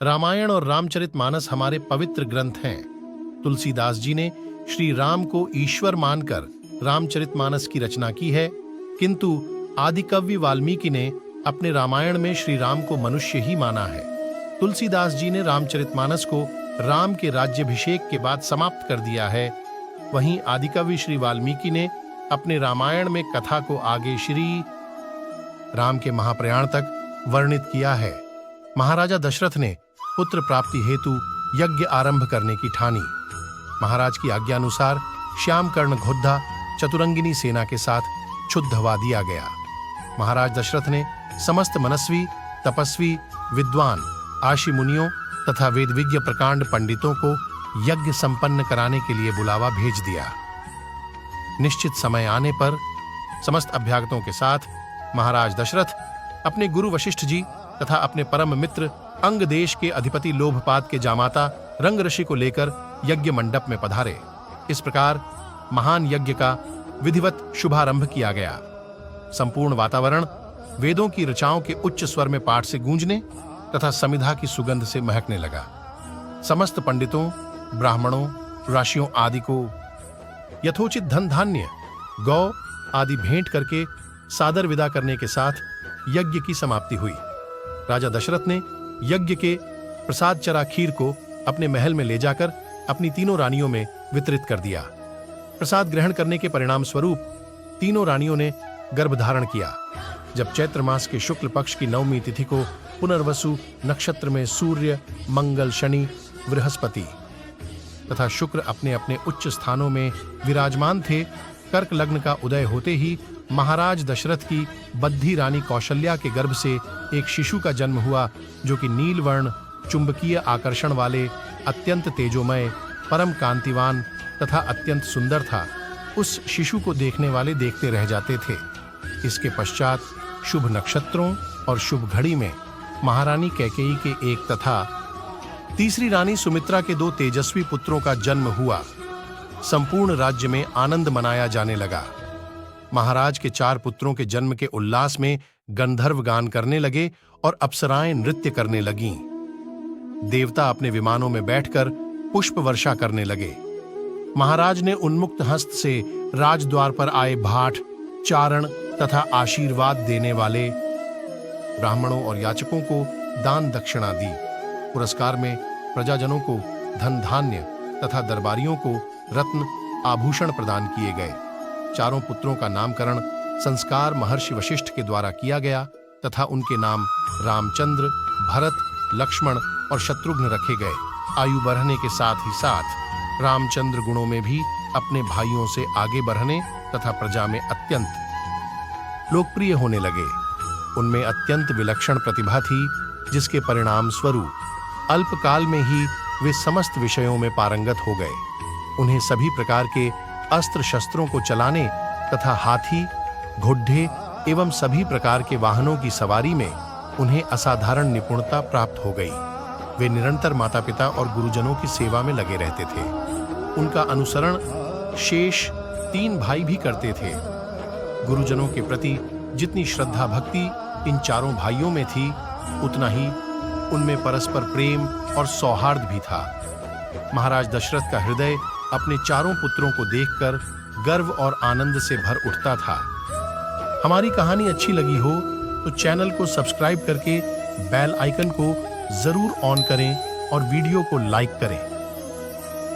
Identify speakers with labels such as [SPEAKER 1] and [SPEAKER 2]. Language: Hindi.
[SPEAKER 1] रामायण और रामचरितमानस हमारे पवित्र ग्रंथ हैं। तुलसीदास जी ने श्री राम को ईश्वर मानकर रामचरितमानस की रचना की है, किंतु आदिकवि वाल्मीकि ने अपने रामायण में श्री राम को मनुष्य ही माना है। तुलसीदास जी ने रामचरितमानस को राम के राज्याभिषेक के बाद समाप्त कर दिया है। वहीं आदिकवि श्री वाल्मीकि ने अपने रामायण में कथा को आगे श्री राम के महाप्रयाण तक वर्णित किया है। महाराजा दशरथ ने पुत्र प्राप्ति हेतु यज्ञ आरंभ करने की ठानी। महाराज की आज्ञानुसार श्यामकर्ण घोद्धा चतुरंगिनी सेना के साथ क्षुब्धवा दिया गया। महाराज दशरथ ने समस्त मनस्वी, तपस्वी, विद्वान, आशी मुनियों तथा वेदविज्ञ प्रकांड पंडितों को यज्ञ संपन्न कराने के लिए बुलावा भेज दिया। निश्चित समय आने पर समस्त अभ्यागतों के साथ महाराज दशरथ अपने गुरु वशिष्ठ जी तथा अपने परम मित्र अंग देश के अधिपति लोभपाद के जामाता रंग ऋषि को लेकर यज्ञ मंडप में पधारे। इस प्रकार महान यज्ञ का विधिवत शुभारंभ किया गया। संपूर्ण वातावरण वेदों की ऋचाओं के उच्च स्वर में पाठ से गूंजने तथा समिधा की सुगंध से महकने लगा। समस्त पंडितों, ब्राह्मणों, ऋषियों आदि को यथोचित धन धान्य, गौ आदि भेंट करके सादर विदा करने के साथ यज्ञ की समाप्ति हुई। राजा दशरथ ने यज्ञ के प्रसाद चरा खीर को अपने महल में ले जाकर अपनी तीनों रानियों में वितरित कर दिया। प्रसाद ग्रहण करने के परिणाम स्वरूप तीनों रानियों ने गर्भधारण किया। जब चैत्र मास के शुक्ल पक्ष की नवमी तिथि को पुनर्वसु नक्षत्र में सूर्य, मंगल, शनि, बृहस्पति तथा शुक्र अपने अपने उच्च स्थानों में विराजमान थे, कर्क लग्न का उदय होते ही महाराज दशरथ की बद्धी रानी कौशल्या के गर्भ से एक शिशु का जन्म हुआ, जो कि नीलवर्ण, चुंबकीय आकर्षण वाले, अत्यंत तेजोमय, परम कांतिवान तथा अत्यंत सुंदर था। उस शिशु को देखने वाले देखते रह जाते थे। इसके पश्चात शुभ नक्षत्रों और शुभ घड़ी में महारानी कैकेयी के एक तथा तीसरी रानी सुमित्रा के 2 तेजस्वी पुत्रों का जन्म हुआ। संपूर्ण राज्य में आनंद मनाया जाने लगा। महाराज के 4 पुत्रों के जन्म के उल्लास में गंधर्व गान करने लगे और अप्सराएं नृत्य करने लगीं। देवता अपने विमानों में बैठकर पुष्प वर्षा करने लगे। महाराज ने उन्मुक्त हस्त से राजद्वार पर आए भाट, चारण तथा आशीर्वाद देने वाले ब्राह्मणों और याचकों को दान दक्षिणा दी। पुरस्कार में प्रजाजनों को धन धान्य तथा दरबारियों को रत्न आभूषण प्रदान किए गए। 4 पुत्रों का नामकरण संस्कार महर्षि वशिष्ठ के द्वारा किया गया तथा उनके नाम रामचंद्र, भरत, लक्ष्मण और शत्रुघ्न रखे गए। आयु बढ़ने के साथ ही साथ रामचंद्र गुणों में भी अपने भाइयों से आगे बढ़ने तथा प्रजा में अत्यंत लोकप्रिय होने लगे। उनमें अत्यंत विलक्षण प्रतिभा थी, जिसके परिणाम स्वरूप अल्पकाल में ही वे समस्त विषयों में पारंगत हो गए। उन्हें सभी प्रकार के अस्त्र शस्त्रों को चलाने तथा हाथी, घोड़े एवं सभी प्रकार के वाहनों की सवारी में उन्हें असाधारण निपुणता प्राप्त हो गई। वे निरंतर माता पिता और गुरुजनों की सेवा में लगे रहते थे। उनका अनुसरण शेष 3 भाई भी करते थे। गुरुजनों के प्रति जितनी श्रद्धा भक्ति इन 4 भाइयों में थी, उतना ही उनमें परस्पर प्रेम और सौहार्द भी था। महाराज दशरथ का हृदय अपने 4 पुत्रों को देखकर गर्व और आनंद से भर उठता था। हमारी कहानी अच्छी लगी हो तो चैनल को सब्सक्राइब करके बेल आइकन को जरूर ऑन करें और वीडियो को लाइक करें।